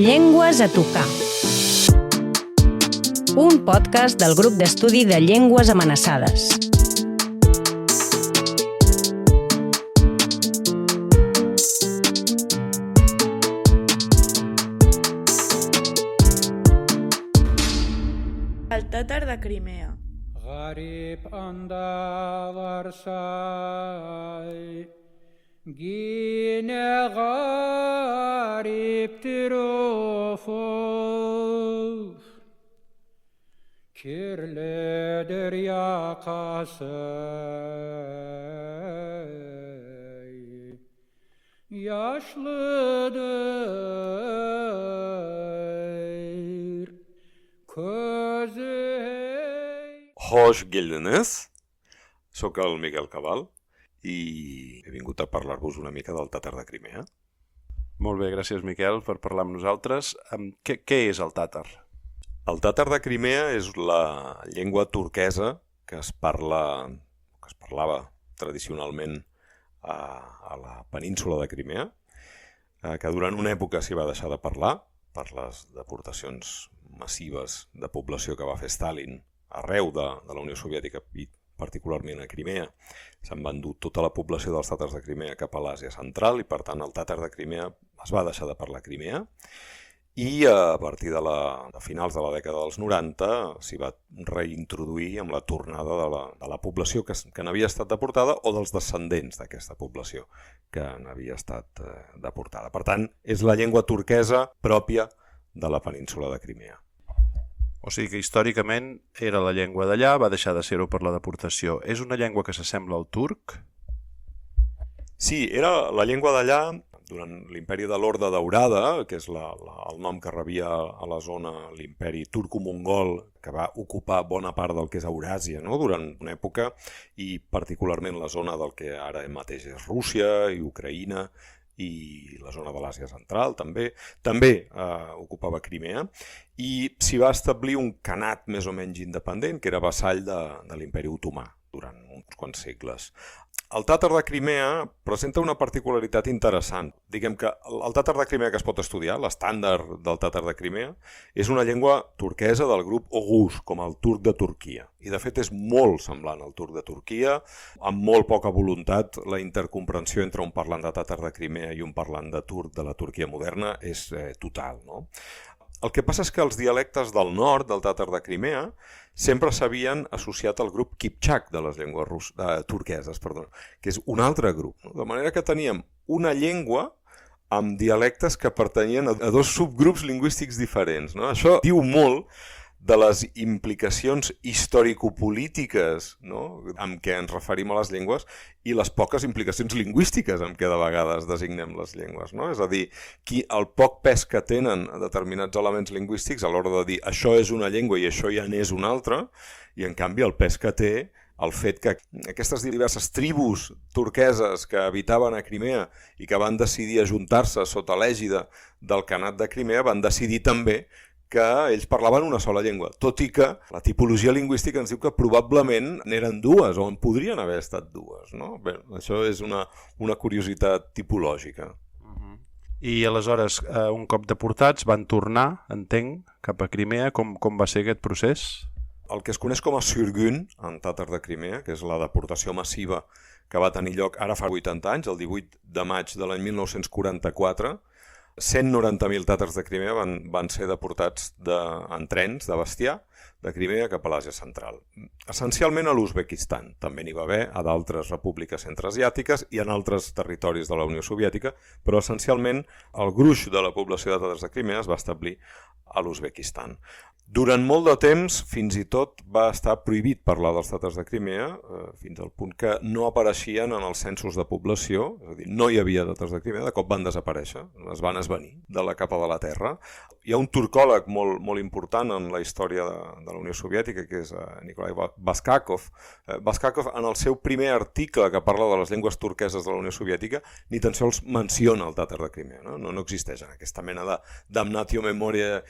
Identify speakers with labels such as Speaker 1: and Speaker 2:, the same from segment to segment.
Speaker 1: Llengües a tocar. Un podcast del grup d'estudi de llengües amenaçades.
Speaker 2: El tàtar de Crimea.
Speaker 3: غريب أندار ساي جينا غريب تروفوف كيرلي دريا قاسي yaşlıdır közü.
Speaker 4: Hoş geldiniz, soc el Miquel Cabal i he vingut a parlar-vos una mica del tàtar de Crimea.
Speaker 5: Molt bé, gràcies Miquel per parlar amb nosaltres. Què és el tàtar?
Speaker 4: El tàtar de Crimea és la llengua turquesa que es parlava tradicionalment a la península de Crimea, que durant una època s'hi va deixar de parlar per les deportacions massives de població que va fer Stalin arreu de la Unió Soviètica i particularment a Crimea. S'han vendut tota la població dels tàtars de Crimea cap a l'Àsia central i per tant el tàtar de Crimea es va deixar de parlar a Crimea i a partir de finals de la dècada dels 90 s'hi va reintroduir amb la tornada de la població que n'havia estat deportada o dels descendents d'aquesta població que n'havia estat deportada. Per tant, és la llengua turquesa pròpia de la península de Crimea.
Speaker 5: O sigui que històricament era la llengua d'allà, va deixar de ser-ho per la deportació. És una llengua que s'assembla al turc?
Speaker 4: Sí, era la llengua d'allà durant l'imperi de l'Horda Daurada, que és el nom que rebia a la zona l'imperi turco-mongol, que va ocupar bona part del que és Euràsia, no? Durant una època, i particularment la zona del que ara mateix és Rússia i Ucraïna, i la zona de l'Àsia central també ocupava Crimea, i s'hi va establir un khanat més o menys independent, que era vassall de l'imperi otomà durant uns quants segles. El tàtar de Crimea presenta una particularitat interessant. Diguem que el tàtar de Crimea que es pot estudiar, l'estàndard del tàtar de Crimea, és una llengua turquesa del grup Oghuz, com el turc de Turquia. I de fet és molt semblant al turc de Turquia, amb molt poca voluntat. La intercomprensió entre un parlant de tàtar de Crimea i un parlant de turc de la Turquia moderna és total, no? El que passa és que els dialectes del nord del tàtar de Crimea sempre s'havien associat al grup Kiptxak de les llengües turqueses, que és un altre grup. No? De manera que teníem una llengua amb dialectes que pertanyien a dos subgrups lingüístics diferents. No? Això diu molt de les implicacions històrico-polítiques, no? Amb què ens referim a les llengües i les poques implicacions lingüístiques amb què de vegades designem les llengües. No? És a dir, el poc pes que tenen determinats elements lingüístics a l'hora de dir això és una llengua i això ja n'és una altra, i en canvi el pes que té el fet que aquestes diverses tribus turqueses que habitaven a Crimea i que van decidir ajuntar-se sota l'ègida del Khanat de Crimea van decidir també que ells parlaven una sola llengua, tot i que la tipologia lingüística ens diu que probablement n'eren dues, o en podrien haver estat dues. No? Bé, això és una curiositat tipològica.
Speaker 5: I aleshores, un cop deportats, van tornar, entenc, cap a Crimea. Com va ser aquest procés?
Speaker 4: El que es coneix com a sürgün, en tàtar de Crimea, que és la deportació massiva que va tenir lloc ara fa 80 anys, el 18 de maig de l'any 1944, 190.000 tàtars de Crimea van ser deportats en trens de bestiar de Crimea cap a l'Àsia central. Essencialment a l'Uzbekistan. També n'hi va haver a d'altres repúbliques centreasiàtiques i en altres territoris de la Unió Soviètica, però essencialment el gruix de la població de tàtars de Crimea es va establir a l'Uzbekistan. Durant molt de temps, fins i tot, va estar prohibit parlar dels tàtars de Crimea, fins al punt que no apareixien en els censos de població, és a dir, no hi havia tàtars de Crimea, de cop van desaparèixer, es van esvanir de la capa de la terra. Hi ha un turcòleg molt important en la història de la Unió Soviètica, que és Nikolai Baskakov. Baskakov, en el seu primer article que parla de les llengües turqueses de la Unió Soviètica, ni tan sols menciona el tàtar de Crimea. No existeix en aquesta mena de damnatio memòria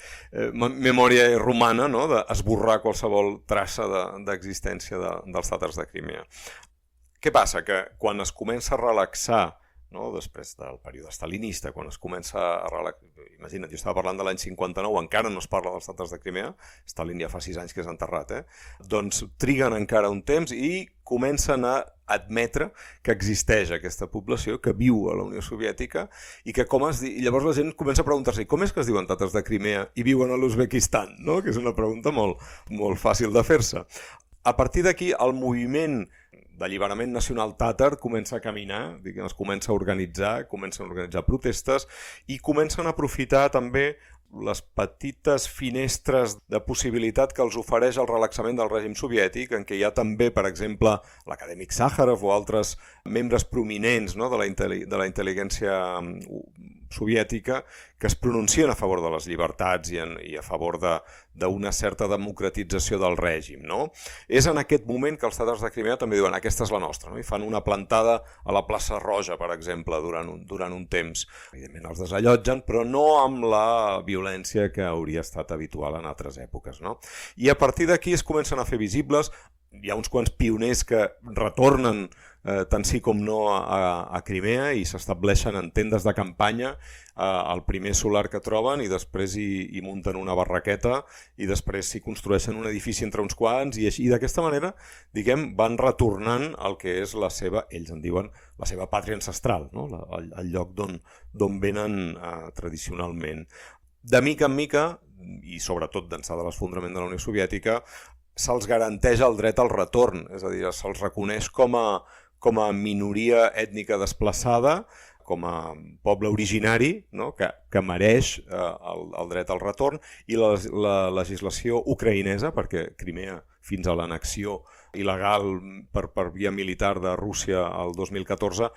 Speaker 4: romana, no? D'esborrar qualsevol traça d'existència dels tàtars de Crimea. Què passa? Que quan es comença a relaxar, no? Després del període stalinista, quan es comença a relaxar, imagina't, jo estava parlant de l'any 59, encara no es parla dels tàtars de Crimea, Stalin ja fa 6 anys que és enterrat, doncs triguen encara un temps i comencen a admetre que existeix aquesta població que viu a la Unió Soviètica i que i llavors la gent comença a preguntar-se com és que es diuen tàtars de Crimea i viuen a l'Uzbekistan, no? Que és una pregunta molt fàcil de fer-se. A partir d'aquí, el moviment d'alliberament nacional tàtar comença a caminar, es comencen a organitzar protestes i comencen a aprofitar també les petites finestres de possibilitat que els ofereix el relaxament del règim soviètic, en què hi ha també, per exemple, l'acadèmic Sàjarov o altres membres prominents, no, de la intel·ligència soviètica que es pronuncien a favor de les llibertats i a favor d'una certa democratització del règim. No? És en aquest moment que els tàtars de Crimea també diuen aquesta és la nostra, no? I fan una plantada a la plaça Roja, per exemple, durant un temps. Evidentment els desallotgen, però no amb la violència que hauria estat habitual en altres èpoques. No? I a partir d'aquí es comencen a fer visibles, hi ha uns quants pioners que retornen tant sí com no a Crimea i s'estableixen en tendes de campanya al primer solar que troben i després hi munten una barraqueta i després s'hi construeixen un edifici entre uns quants i així d'aquesta manera, diguem, van retornant el que és la seva, ells en diuen, la seva pàtria ancestral, no? El lloc d'on venen tradicionalment. De mica en mica, i sobretot d'ençà de l'esfondrament de la Unió Soviètica, se'ls garanteix el dret al retorn, és a dir, se'ls reconeix com a minoria ètnica desplaçada, com a poble originari, no? que mereix el dret al retorn, i la legislació ucraïnesa, perquè Crimea, fins a l'annexió il·legal per via militar de Rússia el 2014,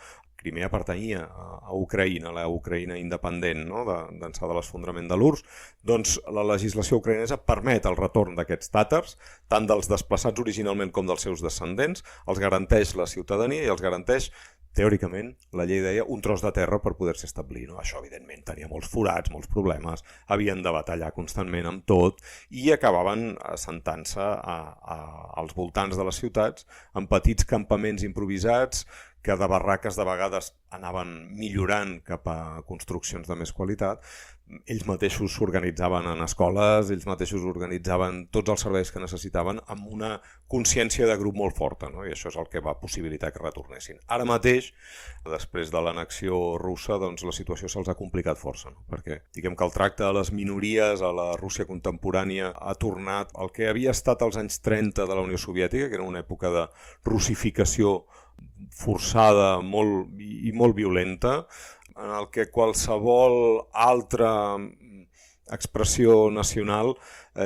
Speaker 4: Crimea pertanyia a Ucraïna, la Ucraïna independent, no? d'ençà de l'esfondrament de l'URSS, doncs la legislació ucraïnesa permet el retorn d'aquests tàtars, tant dels desplaçats originalment com dels seus descendents, els garanteix la ciutadania i els garanteix, teòricament, la llei deia, un tros de terra per poder-se establir. No? Això, evidentment, tenia molts forats, molts problemes, havien de batallar constantment amb tot i acabaven assentant-se als voltants de les ciutats en petits campaments improvisats que de barraques de vegades anaven millorant cap a construccions de més qualitat. Ells mateixos s'organitzaven en escoles, ells mateixos organitzaven tots els serveis que necessitaven amb una consciència de grup molt forta, no? I això és el que va possibilitar que retornessin. Ara mateix, després de l'annexió russa, doncs la situació se'ls ha complicat força, no? Perquè diguem que el tracte a les minories a la Rússia contemporània ha tornat al que havia estat als anys 30 de la Unió Soviètica, que era una època de russificació forçada i molt violenta, en el que qualsevol altra expressió nacional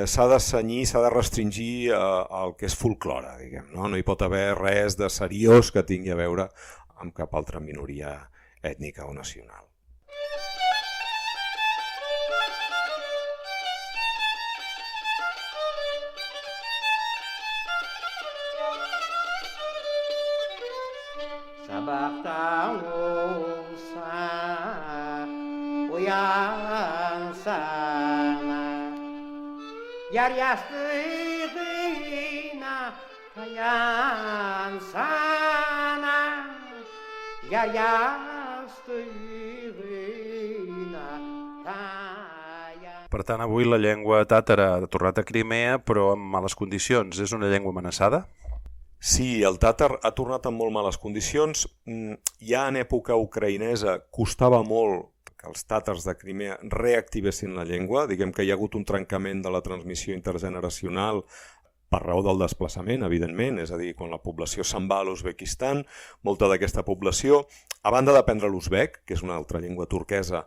Speaker 4: s'ha de cenyir, s'ha de restringir al que és folklore, diguem, no? No hi pot haver res de seriós que tingui a veure amb cap altra minoria ètnica o nacional.
Speaker 6: Sabahtan olsa uyansana Yar yastığına tayansana Yar yastığına tayansana.
Speaker 5: Per tant, avui la llengua tàtara ha tornat a Crimea, però en males condicions. És una llengua amenaçada?
Speaker 4: Sí, el tàtar ha tornat en molt males condicions. Ja en època ucraïnesa costava molt que els tàtars de Crimea reactivessin la llengua. Diguem que hi ha hagut un trencament de la transmissió intergeneracional per raó del desplaçament, evidentment, és a dir, quan la població se'n va a l'Uzbekistan, molta d'aquesta població, a banda d'aprendre l'uzbek, que és una altra llengua turquesa,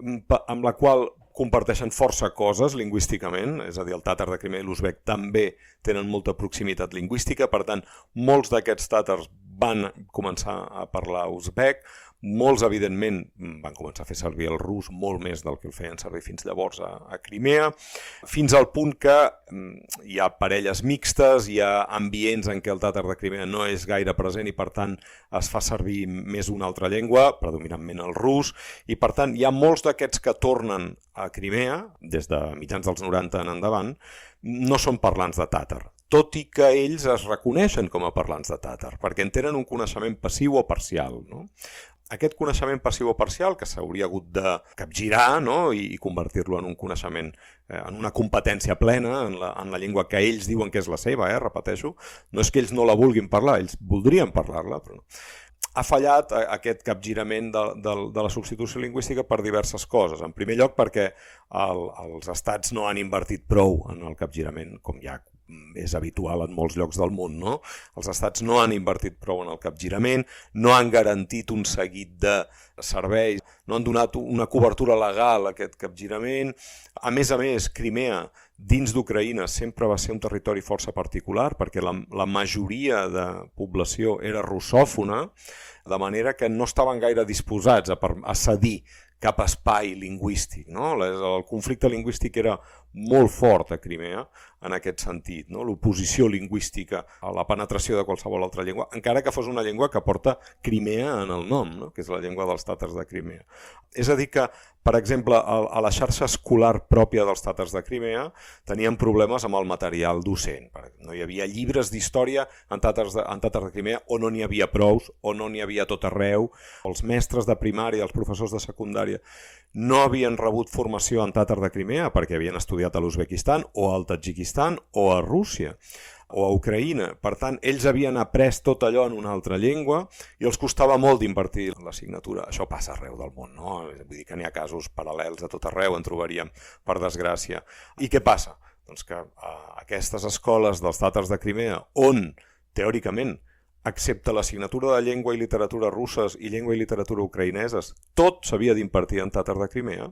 Speaker 4: amb la qual comparteixen força coses lingüísticament, és a dir, el tàtar de Crimea i l'uzbek també tenen molta proximitat lingüística, per tant, molts d'aquests tàtars van començar a parlar uzbek, molts, evidentment, van començar a fer servir el rus molt més del que el feien servir fins llavors a Crimea, fins al punt que hi ha parelles mixtes, hi ha ambients en què el tàtar de Crimea no és gaire present i, per tant, es fa servir més una altra llengua, predominantment el rus, i, per tant, hi ha molts d'aquests que tornen a Crimea, des de mitjans dels 90 en endavant, no són parlants de tàtar, tot i que ells es reconeixen com a parlants de tàtar, perquè en tenen un coneixement passiu o parcial, no? aquest coneixement passiu o parcial que s'hauria hagut de capgirar, no? I convertir-lo en un coneixement, en una competència plena en la llengua que ells diuen que és la seva, repeteixo. No és que ells no la vulguin parlar, ells voldrien parlar-la, però no. Ha fallat aquest capgirament de la substitució lingüística per diverses coses. En primer lloc perquè els estats no han invertit prou en el capgirament, com ja és habitual en molts llocs del món, no? Els estats no han invertit prou en el capgirament, no han garantit un seguit de serveis, no han donat una cobertura legal a aquest capgirament. A més, Crimea, dins d'Ucraïna, sempre va ser un territori força particular, perquè la majoria de població era russòfona, de manera que no estaven gaire disposats a cedir cap espai lingüístic, no? El conflicte lingüístic era molt fort a Crimea en aquest sentit, no? L'oposició lingüística a la penetració de qualsevol altra llengua, encara que fos una llengua que porta Crimea en el nom, no? Que és la llengua dels tàtars de Crimea. És a dir que, per exemple, a la xarxa escolar pròpia dels tàtars de Crimea tenien problemes amb el material docent. No hi havia llibres d'història en tàtars de Crimea, o no n'hi havia prous, o no n'hi havia tot arreu. Els mestres de primària, els professors de secundària, no havien rebut formació en tàtar de Crimea perquè havien estudiat a l'Uzbekistan o al Tadjikistan o a Rússia o a Ucraïna. Per tant, ells havien après tot allò en una altra llengua i els costava molt d'impartir l'assignatura. Això passa arreu del món, no? Vull dir que n'hi ha casos paral·lels a tot arreu, en trobaríem, per desgràcia. I què passa? Doncs que aquestes escoles dels tàtars de Crimea, on, teòricament, excepte l'assignatura de llengua i literatura russes i llengua i literatura ucraïneses, tot s'havia d'impartir en tàtar de Crimea,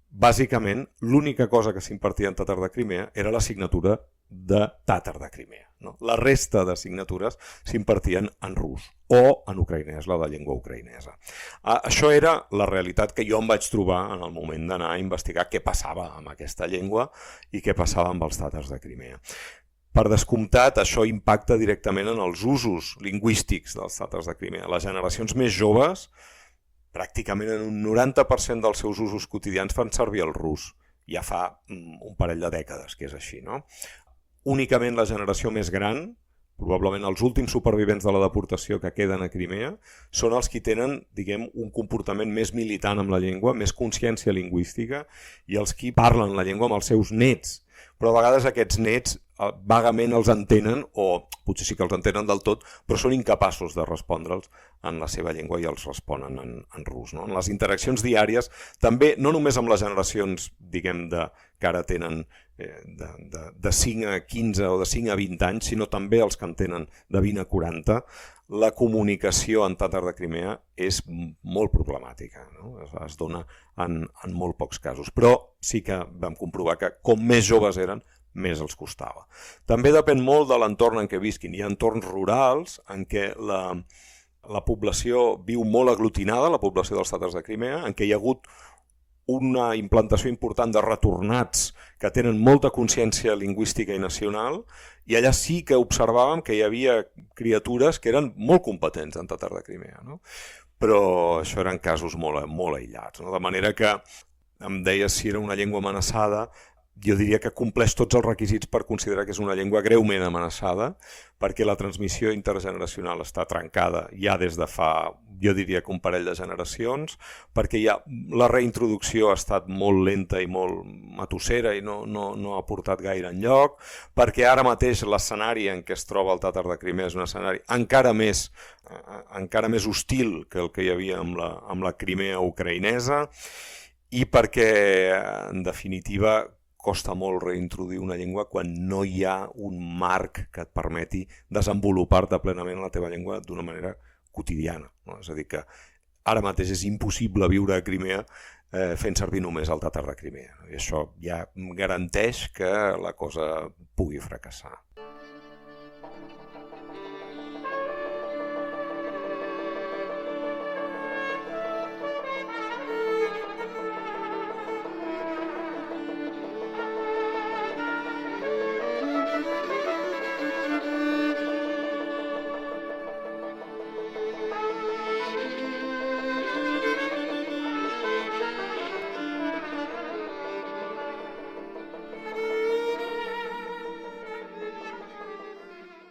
Speaker 4: bàsicament l'única cosa que s'impartia en tàtar de Crimea era l'assignatura de tàtar de Crimea. No? La resta d'assignatures s'impartien en rus o en ucraïnès, la de llengua ucraïnesa. Això era la realitat que jo em vaig trobar en el moment d'anar a investigar què passava amb aquesta llengua i què passava amb els tàtars de Crimea. Per descomptat, això impacta directament en els usos lingüístics dels tàtars de Crimea. Les generacions més joves, pràcticament en un 90% dels seus usos quotidians fan servir el rus. Ja fa un parell de dècades que és així, no? Únicament la generació més gran, probablement els últims supervivents de la deportació que queden a Crimea, són els que tenen, diguem, un comportament més militant amb la llengua, més consciència lingüística, i els que parlen la llengua amb els seus nets. Però a vegades aquests nets vagament els entenen, o potser sí que els entenen del tot, però són incapaços de respondre'ls en la seva llengua i els responen en rus. No? En les interaccions diàries, també, no només amb les generacions, diguem, que ara tenen de 5 a 15 o de 5 a 20 anys, sinó també els que en tenen de 20 a 40, la comunicació en tàtar de Crimea és molt problemàtica, no? Es dona en molt pocs casos, però sí que vam comprovar que com més joves eren, més els costava. També depèn molt de l'entorn en què visquin. Hi ha entorns rurals en què la població viu molt aglutinada, la població dels tàtars de Crimea, en què hi ha hagut una implantació important de retornats que tenen molta consciència lingüística i nacional, i allà sí que observàvem que hi havia criatures que eren molt competents en tàtar de Crimea, no? Però això eren casos molt aïllats, no? De manera que em deies si era una llengua amenaçada. Jo diria que compleix tots els requisits per considerar que és una llengua greument amenaçada, perquè la transmissió intergeneracional està trencada ja des de fa, jo diria que un parell de generacions, perquè la reintroducció ha estat molt lenta i molt matossera i no ha portat gaire enlloc, perquè ara mateix l'escenari en què es troba el tàtar de Crimea és un escenari encara més hostil que el que hi havia amb la Crimea ucraïnesa, i perquè, en definitiva, costa molt reintroduir una llengua quan no hi ha un marc que et permeti desenvolupar-te plenament la teva llengua d'una manera quotidiana. No? És a dir, que ara mateix és impossible viure a Crimea fent servir només el tàtar de Crimea. I això ja garanteix que la cosa pugui fracassar.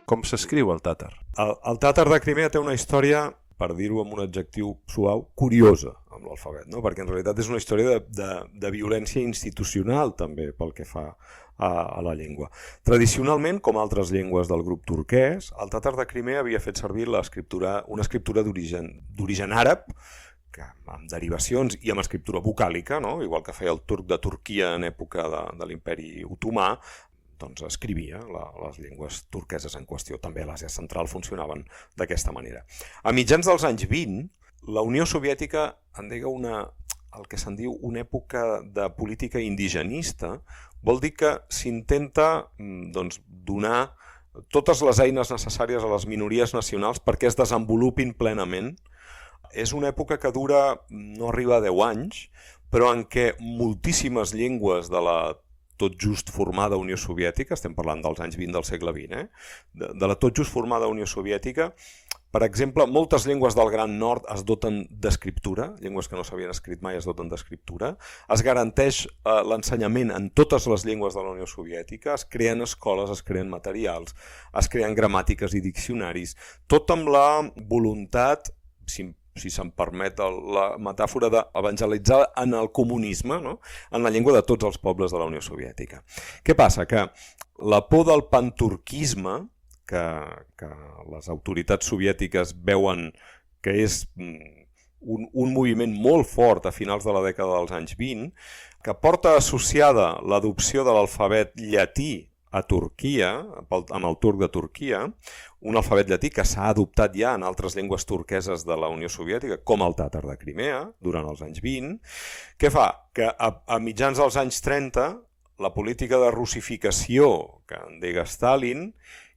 Speaker 5: Com s'escriu el tàtar?
Speaker 4: El tàtar de Crimea té una història per dir-ho amb un adjectiu suau, curiosa amb l'alfabet, no? Perquè en realitat és una història de violència institucional també pel que fa a la llengua. Tradicionalment, com altres llengües del grup turquès, el tàtar de Crimea havia fet servir una escriptura d'origen àrab, amb derivacions i amb escriptura vocàlica, no? Igual que feia el turc de Turquia en època de l'imperi otomà, doncs escrivia les llengües turqueses en qüestió. També a l'Àsia Central funcionaven d'aquesta manera. A mitjans dels anys 20, la Unió Soviètica endega el que se'n diu una època de política indigenista. Vol dir que s'intenta donar totes les eines necessàries a les minories nacionals perquè es desenvolupin plenament. És una època que dura, no arriba a 10 anys, però en què moltíssimes llengües de la tot just formada Unió Soviètica, estem parlant dels anys 20 del segle XX, de la tot just formada Unió Soviètica, per exemple, moltes llengües del Gran Nord es doten d'escriptura, llengües que no s'havien escrit mai es doten d'escriptura, es garanteix l'ensenyament en totes les llengües de la Unió Soviètica, es creen escoles, es creen materials, es creen gramàtiques i diccionaris, tot amb la voluntat, si se'm permet la metàfora, d'evangelitzar en el comunisme, no? En la llengua de tots els pobles de la Unió Soviètica. Què passa? Que la por del panturquisme, que les autoritats soviètiques veuen que és un moviment molt fort a finals de la dècada dels anys 20, que porta associada l'adopció de l'alfabet llatí a Turquia, amb el turc de Turquia, un alfabet llatí que s'ha adoptat ja en altres llengües turqueses de la Unió Soviètica, com el tàtar de Crimea, durant els anys 20, què fa? Que a mitjans dels anys 30 la política de russificació que endega Stalin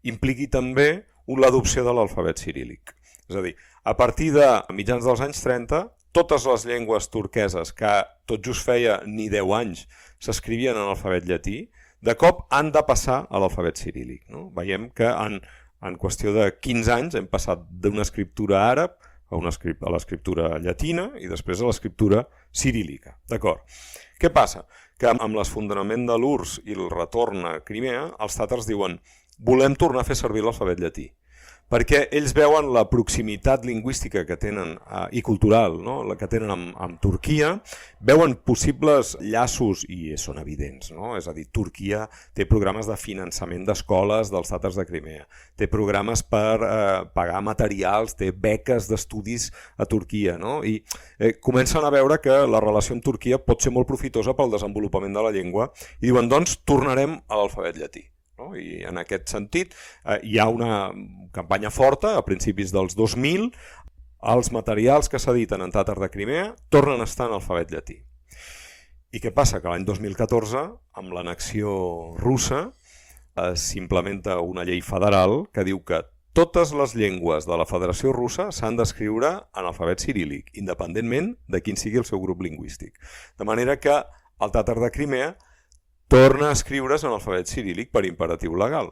Speaker 4: impliqui també l'adopció de l'alfabet ciríl·lic. És a dir, a partir de mitjans dels anys 30, totes les llengües turqueses que tot just feia ni 10 anys s'escrivien en l'alfabet llatí, de cop han de passar a l'alfabet ciríl·lic. No? Veiem que en qüestió de 15 anys hem passat d'una escriptura àrab a l'escriptura llatina i després a l'escriptura ciríl·lica. D'acord. Què passa? Que amb l'esfondrament de l'URSS i el retorn a Crimea, els tàtars diuen volem tornar a fer servir l'alfabet llatí, perquè ells veuen la proximitat lingüística que tenen i cultural, no? La que tenen amb Turquia, veuen possibles llaços i són evidents, no? És a dir, Turquia té programes de finançament d'escoles dels tàtars de Crimea, té programes per pagar materials, té beques d'estudis a Turquia, no? I comencen a veure que la relació amb Turquia pot ser molt profitosa pel desenvolupament de la llengua i diuen, doncs, tornarem a l'alfabet llatí. I en aquest sentit hi ha una campanya forta a principis dels 2000, els materials que s'editen en tàtar de Crimea tornen a estar en alfabet llatí. I què passa? Que l'any 2014, amb l'annexió russa, s'implementa una llei federal que diu que totes les llengües de la Federació Russa s'han d'escriure en alfabet ciríl·lic, independentment de quin sigui el seu grup lingüístic. De manera que el tàtar de Crimea torna a escriure's en alfabet ciríl·lic per imperatiu legal.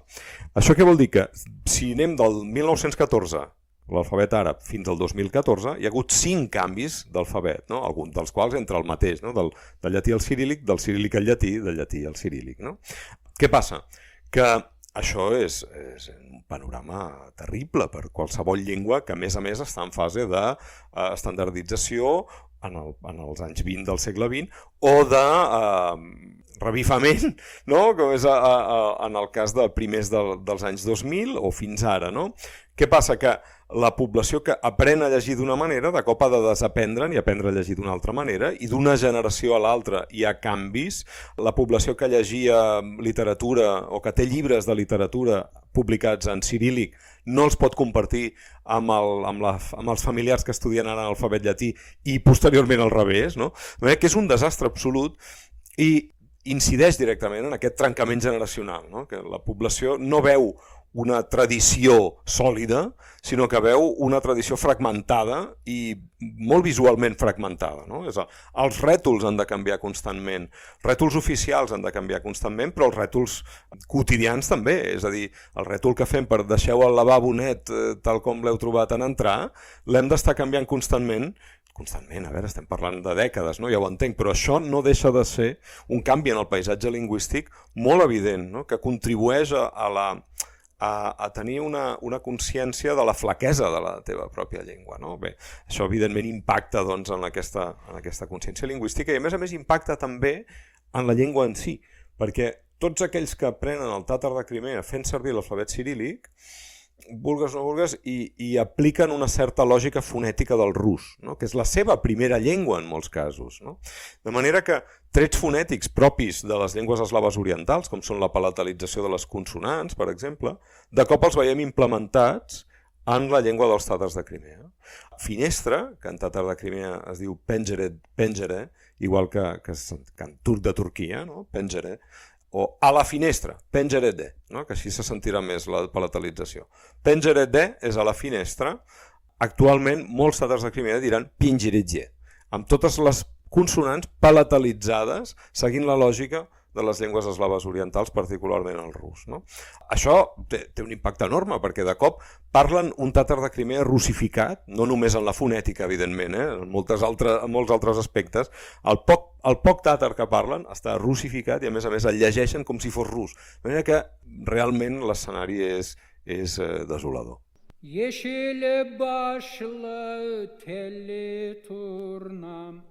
Speaker 4: Això què vol dir? Que si anem del 1914, l'alfabet àrab, fins al 2014, hi ha hagut 5 canvis d'alfabet, no? Alguns dels quals entre el mateix, no? Del llatí al ciríl·lic, del ciríl·lic al llatí, del llatí al ciríl·lic. No? Què passa? Que això és un panorama terrible per qualsevol llengua que, a més, està en fase d'estandardització en els anys 20 del segle XX o de revifament, no? Com és en el cas de primers dels anys 2000 o fins ara. No? Què passa? Que la població que aprèn a llegir d'una manera de cop ha de desaprendre'n i aprendre a llegir d'una altra manera, i d'una generació a l'altra hi ha canvis. La població que llegia literatura o que té llibres de literatura publicats en ciríl·lic no els pot compartir amb els familiars que estudien ara l'alfabet llatí i posteriorment al revés, no? Que és un desastre absolut i incideix directament en aquest trencament generacional, no? Que la població no veu una tradició sòlida, sinó que veu una tradició fragmentada i molt visualment fragmentada. No? Els rètols han de canviar constantment, rètols oficials han de canviar constantment, però els rètols quotidians també, és a dir, el rètol que fem per deixeu el lavabo net tal com l'heu trobat en entrar, l'hem d'estar canviant constantment, a veure, estem parlant de dècades, no? Ja ho entenc, però això no deixa de ser un canvi en el paisatge lingüístic molt evident, no? Que contribueix a a tenir una consciència de la flaquesa de la teva pròpia llengua. No? Bé, això evidentment impacta doncs, en aquesta consciència lingüística i a més impacta també en la llengua en si, perquè tots aquells que aprenen el tàtar de Crimea fent servir l'alfabet ciríl·lic, vulgues o no vulgues, i apliquen una certa lògica fonètica del rus, no? Que és la seva primera llengua en molts casos. No? De manera que trets fonètics propis de les llengües eslaves orientals, com són la palatalització de les consonants, per exemple, de cop els veiem implementats en la llengua dels tàtars de Crimea. Finestra, que en tàtar de Crimea es diu pencere, igual que en turc de Turquia, no? Pencere, o a la finestra, pencerede, no? Que així se sentirà més la palatalització. Pencerede és a la finestra. Actualment molts tàtars de Crimea diran pinceredje, amb totes les consonants palatalitzades seguint la lògica de les llengües eslaves orientals, particularment el rus. No? Això té un impacte enorme, perquè de cop parlen un tàtar de Crimea russificat, no només en la fonètica, evidentment, en molts altres aspectes. El poc tàtar que parlen està russificat i a més el llegeixen com si fos rus. De manera que realment l'escenari és desolador.
Speaker 3: Yeşil başlı telli turnam,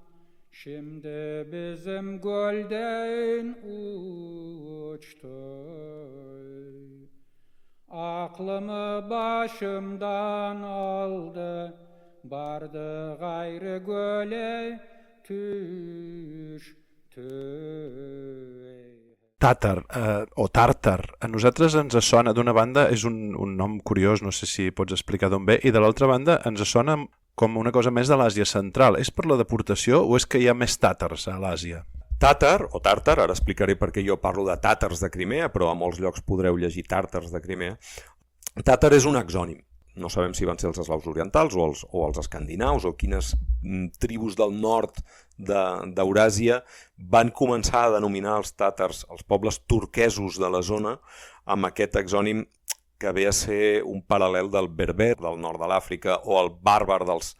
Speaker 3: şimdi bizim gölden uçtu. Aklımı başımdan aldı, bardı gayrı göle düştü.
Speaker 5: Tàtar o tàrtar, a nosaltres ens sona, d'una banda és un nom curiós, no sé si pots explicar d'on ve, i de l'altra banda ens sona com una cosa més de l'Àsia central. És per la deportació o és que hi ha més tàtars a l'Àsia?
Speaker 4: Tàtar o tàrtar, ara explicaré per què jo parlo de tàtars de Crimea, però a molts llocs podreu llegir tàrtars de Crimea. Tàtar és un exònim. No sabem si van ser els eslaus orientals o els escandinaus o quines tribus del nord d'Euràsia van començar a denominar els tàtars, els pobles turquesos de la zona, amb aquest exònim que ve a ser un paral·lel del berber del nord de l'Àfrica o el bàrbar dels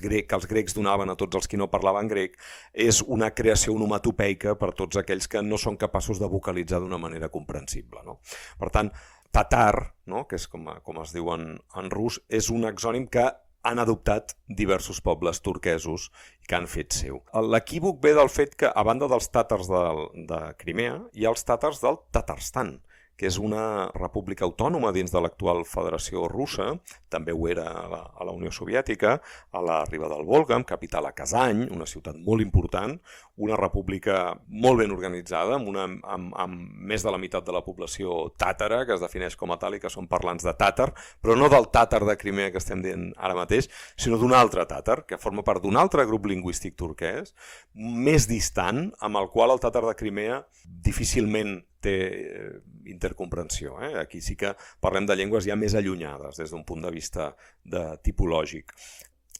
Speaker 4: grecs, que els grecs donaven a tots els que no parlaven grec. És una creació onomatopeica per tots aquells que no són capaços de vocalitzar d'una manera comprensible. No? Per tant, tatar, no? Que és com es diu en rus, és un exònim que han adoptat diversos pobles turquesos que han fet seu. L'equívoc ve del fet que, a banda dels tàtars de Crimea, hi ha els tàtars del Tatarstan, que és una república autònoma dins de l'actual Federació Russa, també ho era a la Unió Soviètica, a la riba del Volga, amb capital a Kazany, una ciutat molt important, una república molt ben organitzada, amb més de la meitat de la població tàtara, que es defineix com a tal i que són parlants de tàtar, però no del tàtar de Crimea que estem dient ara mateix, sinó d'un altre tàtar, que forma part d'un altre grup lingüístic turquès, més distant, amb el qual el tàtar de Crimea difícilment té intercomprensió. Aquí sí que parlem de llengües ja més allunyades des d'un punt de vista tipològic.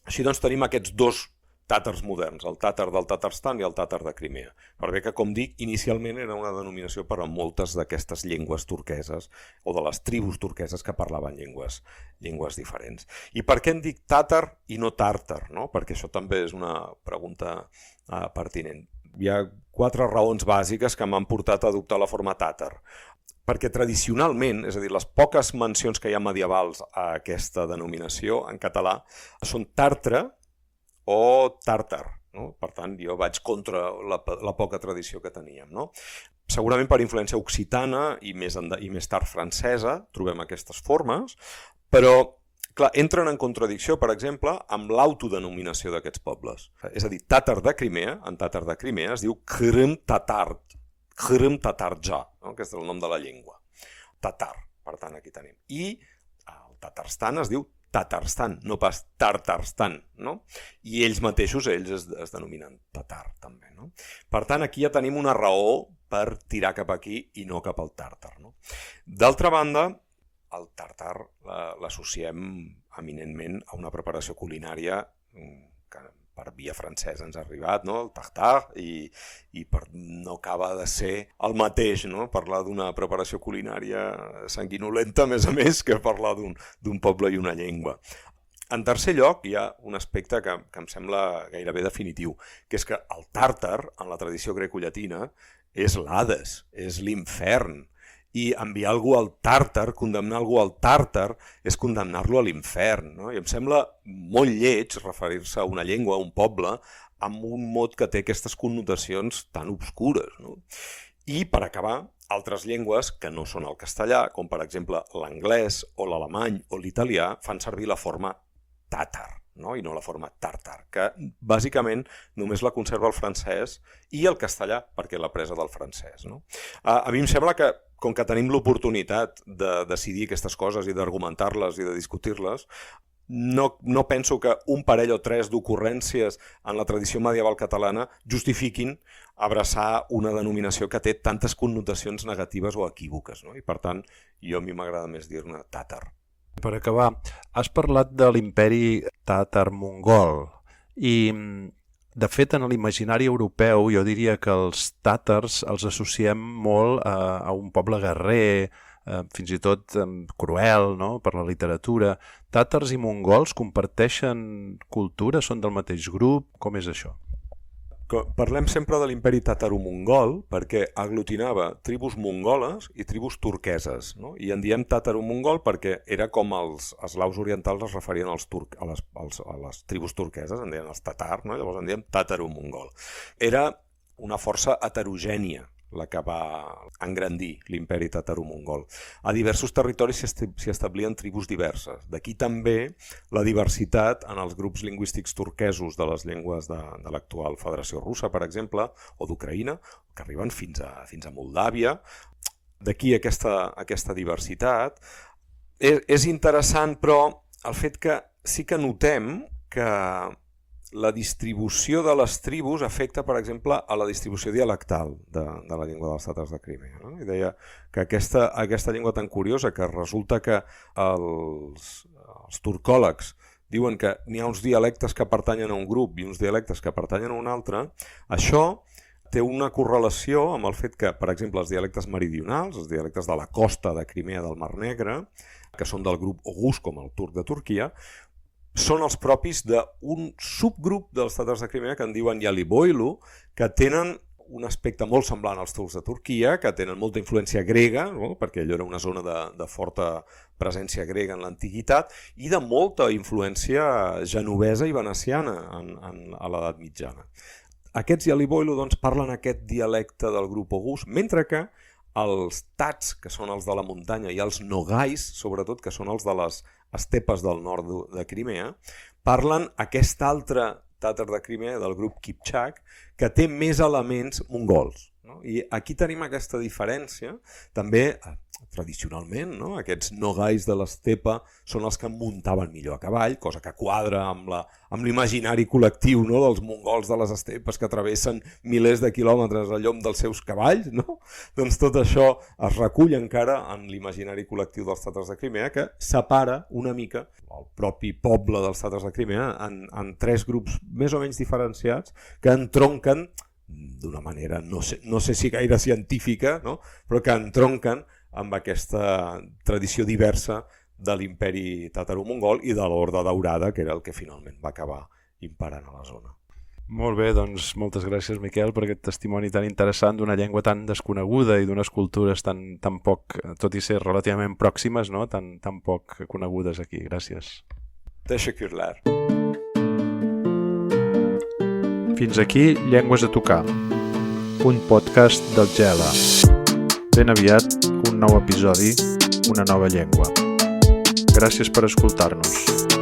Speaker 4: Així doncs tenim aquests dos tàtars moderns, el tàtar del Tatarstan i el tàtar de Crimea. Per bé que, com dic, inicialment era una denominació per a moltes d'aquestes llengües turqueses o de les tribus turqueses que parlaven llengües diferents. I per què en dic tàtar i no tàrtar? No? Perquè això també és una pregunta pertinent. Hi ha 4 raons bàsiques que m'han portat a adoptar la forma tàtar. Perquè tradicionalment, és a dir, les poques mencions que hi ha medievals a aquesta denominació en català són tartre o tàrtar. No? Per tant, jo vaig contra la poca tradició que teníem. No? Segurament per influència occitana i més tard francesa trobem aquestes formes, però clar, entren en contradicció, per exemple, amb l'autodenominació d'aquests pobles. És a dir, tàtar de Crimea, en tàtar de Crimea, es diu Krym Tatart, Krym Tatarja, no? Que és el nom de la llengua. Tatar, per tant, aquí tenim. I el Tatarstan es diu Tatarstan, no pas Tartarstan, no? I ells mateixos, ells es denominen tatar, també, no? Per tant, aquí ja tenim una raó per tirar cap aquí i no cap al tàrtar, no? D'altra banda, el tàrtar l'associem eminentment a una preparació culinària que per via francesa ens ha arribat, no? El tartar, i no acaba de ser el mateix, no? Parlar d'una preparació culinària sanguinolenta, a més, que parlar d'un poble i una llengua. En tercer lloc, hi ha un aspecte que em sembla gairebé definitiu, que és que el tàrtar, en la tradició grecollatina, és l'Hades, és l'infern, i enviar algú al tàrtar, condemnar algú al tàrtar, és condemnar-lo a l'infern, no? I em sembla molt lleig referir-se a una llengua, a un poble, amb un mot que té aquestes connotacions tan obscures, no? I, per acabar, altres llengües que no són el castellà, com per exemple l'anglès o l'alemany o l'italià, fan servir la forma tàtar, no? I no la forma tàrtar, que bàsicament només la conserva el francès i el castellà, perquè l'ha presa del francès, no? A mi em sembla que, com que tenim l'oportunitat de decidir aquestes coses i d'argumentar-les i de discutir-les, no penso que un parell o tres d'ocurrències en la tradició medieval catalana justifiquin abraçar una denominació que té tantes connotacions negatives o equívoques, no? I per tant, a mi m'agrada més dir-ne tàtar.
Speaker 5: Per acabar, has parlat de l'imperi tàtar-mongol i, de fet, en l'imaginari europeu jo diria que els tàtars els associem molt a un poble guerrer, fins i tot cruel, no? Per la literatura. Tàtars i mongols comparteixen cultura? Són del mateix grup? Com és això?
Speaker 4: Parlem sempre de l'imperi tàtaro-mongol perquè aglutinava tribus mongoles i tribus turqueses, no? I en diem tàtaro-mongol perquè era com els eslaus orientals es referien a les tribus turqueses, en deien els tatar, no? Llavors en diem tàtaro-mongol. Era una força heterogènia la que va engrandir l'imperi tàtaro-mongol. A diversos territoris s'hi establien tribus diverses. D'aquí també la diversitat en els grups lingüístics turquesos de les llengües de l'actual Federació Russa, per exemple, o d'Ucraïna, que arriben fins a Moldàvia. D'aquí aquesta diversitat. És interessant, però, el fet que sí que notem que la distribució de les tribus afecta, per exemple, a la distribució dialectal de la llengua dels tàtars de Crimea, no? I deia que aquesta llengua tan curiosa, que resulta que els turcòlegs diuen que n'hi ha uns dialectes que pertanyen a un grup i uns dialectes que pertanyen a un altre, això té una correlació amb el fet que, per exemple, els dialectes meridionals, els dialectes de la costa de Crimea del Mar Negre, que són del grup Oghuz, com el turc de Turquia, són els propis d'un subgrup dels tàtars de Crimea que en diuen Yaliboilu, que tenen un aspecte molt semblant als turcs de Turquia, que tenen molta influència grega, no? Perquè allò era una zona de forta presència grega en l'antiguitat, i de molta influència genovesa i veneciana a l'edat mitjana. Aquests Yaliboilu doncs, parlen aquest dialecte del grup Oghuz, mentre que els tats, que són els de la muntanya, i els nogais, sobretot, que són els de les estepes del nord de Crimea, parlen aquest altre tàtar de Crimea, del grup Kipchak, que té més elements mongols, no? I aquí tenim aquesta diferència. També, tradicionalment, no? Aquests nogais de l'estepa són els que muntaven millor a cavall, cosa que quadra amb l'imaginari col·lectiu, no? Dels mongols de les estepes que travessen milers de quilòmetres a llom dels seus cavalls, no? Doncs tot això es recull encara en l'imaginari col·lectiu dels tàtars de Crimea, que separa una mica el propi poble dels tàtars de Crimea en tres grups més o menys diferenciats que entronquen d'una manera, no sé si gaire científica, no? Però que entronquen amb aquesta tradició diversa de l'imperi tàtaro-mongol i de l'Horda Daurada, que era el que finalment va acabar imperant a la zona.
Speaker 5: Molt bé, doncs moltes gràcies, Miquel, per aquest testimoni tan interessant d'una llengua tan desconeguda i d'unes cultures tan poc, tot i ser relativament pròximes, no? tan poc conegudes aquí. Gràcies.
Speaker 4: Teşekkürler.
Speaker 5: Fins aquí Llengües a tocar, un podcast del Gela. Ben aviat, un nou episodi, una nova llengua. Gràcies per escoltar-nos.